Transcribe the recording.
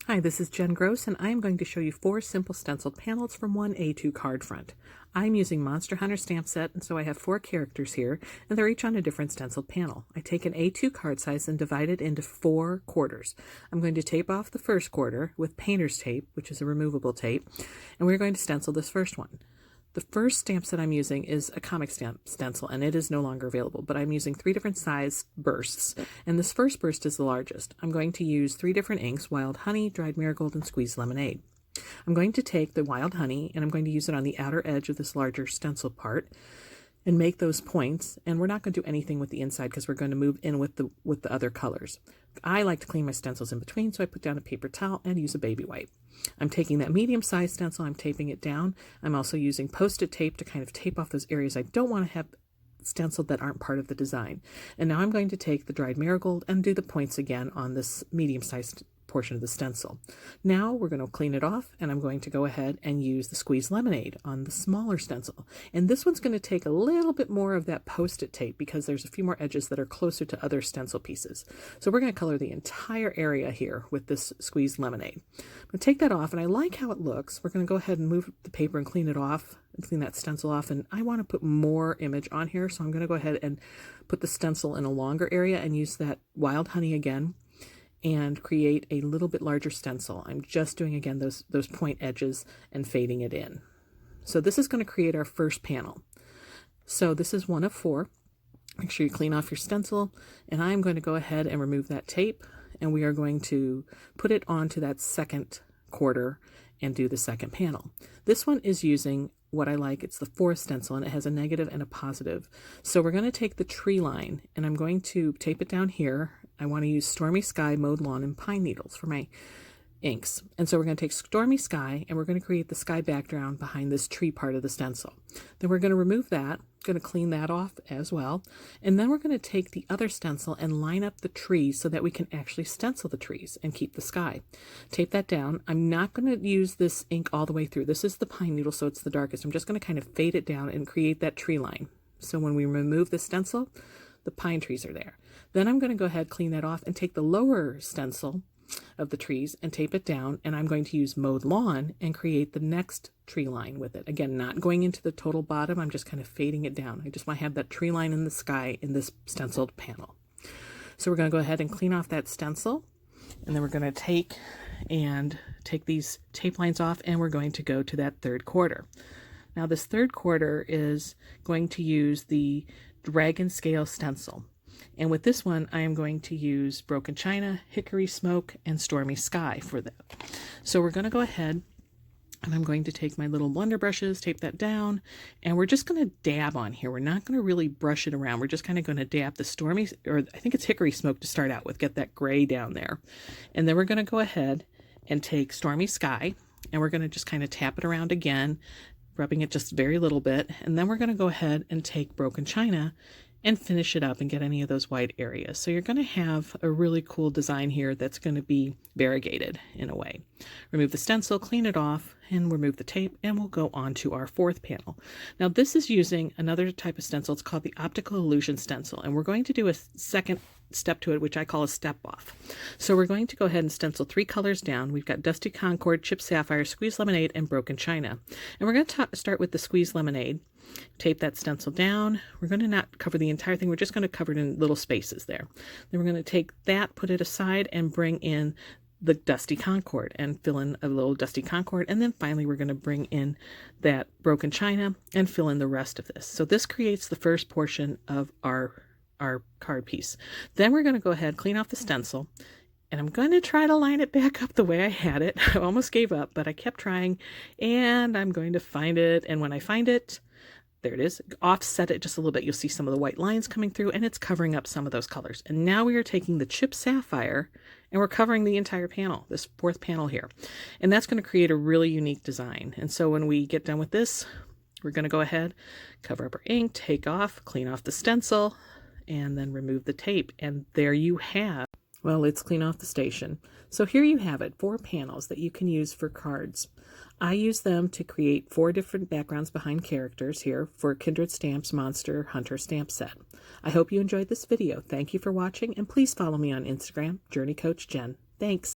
Hi, this is Jen Gross, and I am going to show you 4 simple stenciled panels from one A2 card front. I'm using Monster Hunter stamp set, and so I have 4 characters here, and they're each on a different stenciled panel. I take an A2 card size and divide it into 4 quarters. I'm going to tape off the first quarter with painter's tape, which is a removable tape, and we're going to stencil this first one. The first stamp set I'm using is a comic stamp stencil, and it is no longer available, but I'm using 3 different size bursts, and this first burst is the largest. I'm going to use 3 different inks: Wild Honey, Dried Marigold, and Squeeze Lemonade. I'm going to take the Wild Honey, and I'm going to use it on the outer edge of this larger stencil part and make those points, and we're not going to do anything with the inside because we're going to move in with the other colors. I like to clean my stencils in between, so I put down a paper towel and use a baby wipe. I'm taking that medium-sized stencil, I'm taping it down. I'm also using Post-it tape to kind of tape off those areas I don't want to have stenciled that aren't part of the design. And now I'm going to take the Dried Marigold and do the points again on this medium-sized portion of the stencil. Now we're going to clean it off, and I'm going to go ahead and use the Squeeze Lemonade on the smaller stencil. And this one's going to take a little bit more of that Post-it tape because there's a few more edges that are closer to other stencil pieces. So we're going to color the entire area here with this Squeeze Lemonade. I'm going to take that off, and I like how it looks. We're going to go ahead and move the paper and clean it off, and clean that stencil off, and I want to put more image on here, so I'm going to go ahead and put the stencil in a longer area and use that Wild Honey again and create a little bit larger stencil. I'm just doing again those point edges and fading it in. So this is going to create our first panel. So this is one of 4. Make sure you clean off your stencil, and I'm going to go ahead and remove that tape, and we are going to put it onto that second quarter and do the second panel. This one is using what I like. It's the 4th stencil, and it has a negative and a positive. So we're going to take the tree line, and I'm going to tape it down here. I want to use Stormy Sky, Mowed Lawn, and Pine Needles for my inks. And so we're going to take Stormy Sky, and we're going to create the sky background behind this tree part of the stencil. Then we're going to remove that, going to clean that off as well. And then we're going to take the other stencil and line up the trees so that we can actually stencil the trees and keep the sky. Tape that down. I'm not going to use this ink all the way through. This is the pine needle, so it's the darkest. I'm just going to kind of fade it down and create that tree line. So when we remove the stencil, the pine trees are there. Then I'm going to go ahead, clean that off, and take the lower stencil of the trees and tape it down, and I'm going to use Mowed Lawn and create the next tree line with it. Again, not going into the total bottom, I'm just kind of fading it down. I just want to have that tree line in the sky in this stenciled panel. So we're going to go ahead and clean off that stencil, and then we're going to take these tape lines off, and we're going to go to that third quarter. Now this third quarter is going to use the Dragon Scale stencil. And with this one, I am going to use Broken China, Hickory Smoke, and Stormy Sky for that. So we're going to go ahead, and I'm going to take my little blender brushes, tape that down, and we're just going to dab on here. We're not going to really brush it around. We're just kind of going to dab the Stormy, or I think it's Hickory Smoke to start out with, get that gray down there. And then we're going to go ahead and take Stormy Sky, and we're going to just kind of tap it around again, rubbing it just very little bit. And then we're going to go ahead and take Broken China and finish it up and get any of those white areas. So you're going to have a really cool design here that's going to be variegated in a way. Remove the stencil, clean it off, and remove the tape, and we'll go on to our 4th panel. Now this is using another type of stencil. It's called the Optical Illusion stencil, and we're going to do a second step to it, which I call a step off. So we're going to go ahead and stencil 3 colors down. We've got Dusty Concord, Chipped Sapphire, Squeeze Lemonade, and Broken China. And we're going to start with the Squeeze Lemonade. Tape that stencil down. We're going to not cover the entire thing. We're just going to cover it in little spaces there. Then we're going to take that, put it aside, and bring in the Dusty Concord and fill in a little Dusty Concord. And then finally, we're going to bring in that Broken China and fill in the rest of this. So this creates the first portion of our card piece. Then we're going to go ahead, clean off the stencil, and I'm going to try to line it back up the way I had it. I almost gave up, but I kept trying, and I'm going to find it. And when I find it, there it is. Offset it just a little bit. You'll see some of the white lines coming through, and it's covering up some of those colors. And now we are taking the Chipped Sapphire, and we're covering the entire panel, this 4th panel here. And that's going to create a really unique design. And so when we get done with this, we're going to go ahead, cover up our ink, take off, clean off the stencil, and then remove the tape. And there you have, well, let's clean off the station. So here you have it, 4 panels that you can use for cards. I use them to create 4 different backgrounds behind characters here for Kindred Stamps Monster Hunter stamp set. I hope you enjoyed this video. Thank you for watching, and please follow me on Instagram, Journey Coach Jen. Thanks.